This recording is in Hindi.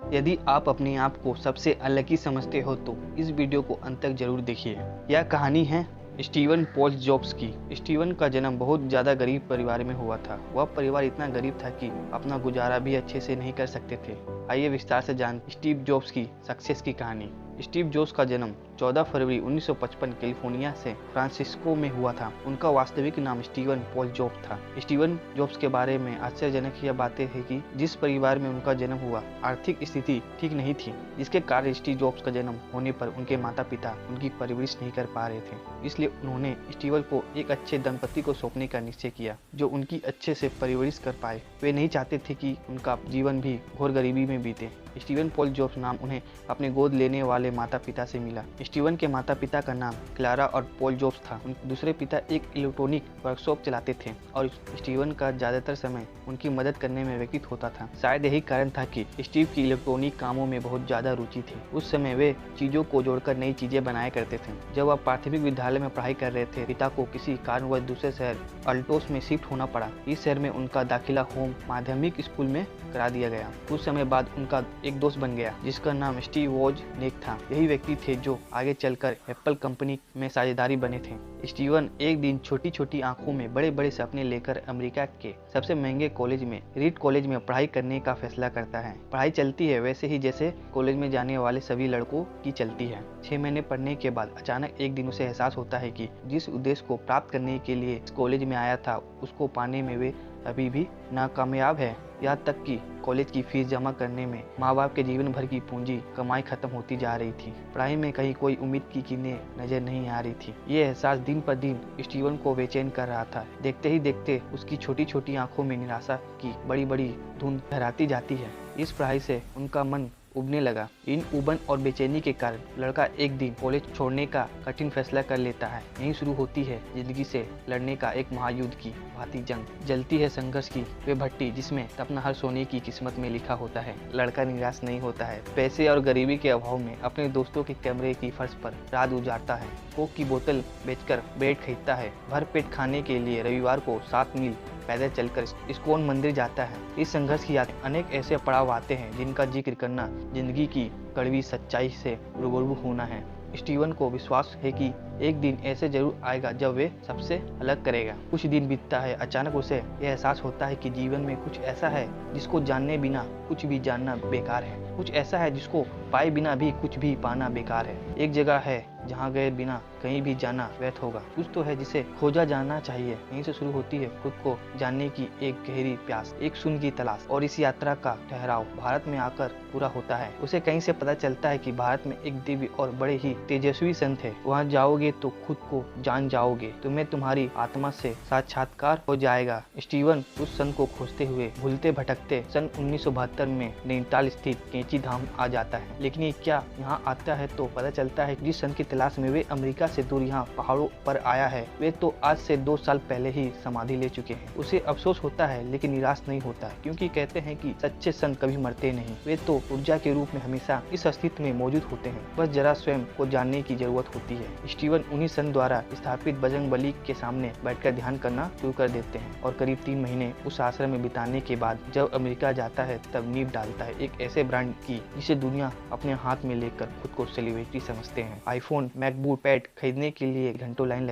यदि आप अपने आप को सबसे अलग ही समझते हो तो इस वीडियो को अंत तक जरूर देखिए। यह कहानी है स्टीवन पॉल जॉब्स की। स्टीवन का जन्म बहुत ज़्यादा गरीब परिवार में हुआ था। वह परिवार इतना गरीब था कि अपना गुजारा भी अच्छे से नहीं कर सकते थे। आइए विस्तार से जान स्टीव जॉब्स की सक्सेस की कहानी। स्टीव जॉब्स का जन्म 14 फरवरी 1955 कैलिफोर्निया से फ्रांसिस्को में हुआ था। उनका वास्तविक नाम स्टीवन पॉल जॉब्स था। स्टीवन जॉब्स के बारे में आश्चर्यजनक यह बातें है कि जिस परिवार में उनका जन्म हुआ आर्थिक स्थिति ठीक नहीं थी, जिसके कारण स्टीव जॉब्स का जन्म होने पर उनके माता पिता उनकी परवरिश नहीं कर पा रहे थे। इसलिए उन्होंने स्टीवन को एक अच्छे दंपति को सौंपने का निश्चय किया जो उनकी अच्छे से परवरिश कर पाए। वे नहीं चाहते थे कि उनका जीवन भी घोर गरीबी में बीते। स्टीवन पॉल जॉब्स नाम उन्हें अपने गोद लेने वाले माता पिता से मिला। स्टीवन के माता पिता का नाम क्लारा और पॉल जॉब्स था। उनके दूसरे पिता एक इलेक्ट्रॉनिक वर्कशॉप चलाते थे और स्टीवन का ज्यादातर समय उनकी मदद करने में व्यतीत होता था। शायद यही कारण था कि स्टीव की इलेक्ट्रॉनिक कामों में बहुत ज्यादा रुचि थी। उस समय वे चीजों को जोड़कर नई चीजें बनाया करते थे। जब वह प्राथमिक विद्यालय में पढ़ाई कर रहे थे, पिता को किसी कारणवश दूसरे शहर अल्टोस में शिफ्ट होना पड़ा। इस शहर में उनका दाखिला होम माध्यमिक स्कूल में करा दिया गया। कुछ समय बाद उनका एक दोस्त बन गया जिसका नाम स्टीव वोजनिक था। यही व्यक्ति थे जो आगे चलकर एप्पल कंपनी में साझेदारी बने थे। स्टीवन एक दिन छोटी छोटी आंखों में बड़े बड़े सपने लेकर अमेरिका के सबसे महंगे कॉलेज में रीड कॉलेज में पढ़ाई करने का फैसला करता है। पढ़ाई चलती है वैसे ही जैसे कॉलेज में जाने वाले सभी लड़कों की चलती है। 6 महीने पढ़ने के बाद अचानक एक दिन उसे एहसास होता है कि जिस उद्देश्य को प्राप्त करने के लिए इस कॉलेज में आया था उसको पाने में वे अभी भी नाकामयाब है। यहाँ तक कि कॉलेज की फीस जमा करने में माँ बाप के जीवन भर की पूंजी कमाई खत्म होती जा रही थी। पढ़ाई में कहीं कोई उम्मीद की किरणें नजर नहीं आ रही थी। ये एहसास दिन पर दिन स्टीवन को बेचैन कर रहा था। देखते ही देखते उसकी छोटी छोटी आंखों में निराशा की बड़ी बड़ी धुंध लहराती जाती है। इस पढ़ाई से उनका मन उबने लगा। इन उबन और बेचैनी के कारण लड़का एक दिन कॉलेज छोड़ने का कठिन फैसला कर लेता है। यहीं शुरू होती है जिंदगी से लड़ने का एक महायुद्ध की भांति जंग। जलती है संघर्ष की वे भट्टी जिसमें अपना हर सोने की किस्मत में लिखा होता है। लड़का निराश नहीं होता है। पैसे और गरीबी के अभाव में अपने दोस्तों के कमरे की फर्श पर रात गुजारता है। कोक की बोतल बेचकर ब्रेड खरीदता है। भर पेट खाने के लिए रविवार को 7 मील पैदल चलकर इस्कॉन मंदिर जाता है। इस संघर्ष की अनेक ऐसे पड़ाव आते हैं जिनका जिक्र करना जिंदगी की कड़वी सच्चाई से रूबरू होना है। स्टीवन को विश्वास है कि एक दिन ऐसे जरूर आएगा जब वे सबसे अलग करेगा। कुछ दिन बीतता है। अचानक उसे यह एहसास होता है कि जीवन में कुछ ऐसा है जिसको जानने बिना कुछ भी जानना बेकार है। कुछ ऐसा है जिसको पाए बिना भी कुछ भी पाना बेकार है। एक जगह है जहाँ गए बिना कहीं भी जाना व्यर्थ होगा। कुछ तो है जिसे खोजा जाना चाहिए। यहीं से शुरू होती है खुद को जानने की एक गहरी प्यास, एक सुन की तलाश। और इस यात्रा का ठहराव भारत में आकर पूरा होता है। उसे कहीं से पता चलता है कि भारत में एक दिव्य और बड़े ही तेजस्वी संत है। वहाँ जाओगे तो खुद को जान जाओगे। तुम्हें तुम्हारी आत्मा से साक्षात्कार हो जाएगा। स्टीवन उस संत को खोजते हुए भूलते भटकते सन 1972 में नैनीताल स्थित कैंची धाम आ जाता है। लेकिन ये क्या यहाँ आता है तो पता चलता है जिस संत की तलाश में वे अमेरिका से दूर यहाँ पहाड़ों पर आया है वे तो आज से 2 साल पहले ही समाधि ले चुके हैं। उसे अफसोस होता है लेकिन निराश नहीं होता है, क्योंकि कहते हैं कि सच्चे संत कभी मरते नहीं। वे तो ऊर्जा के रूप में हमेशा इस अस्तित्व में मौजूद होते हैं। बस जरा स्वयं को जानने की जरूरत होती है। स्टीवन उन्हीं संत द्वारा स्थापित बजरंगबली के सामने बैठकर ध्यान करना शुरू कर देते हैं और करीब 3 महीने उस आश्रम में बिताने के बाद जब अमेरिका जाता है तब नींव डालता है एक ऐसे ब्रांड की जिसे दुनिया अपने हाथ में लेकर खुद को सेलिब्रिटी समझते हैं। आईफोन, मैकबुक पैड खरीदने के लिए घंटों लाइन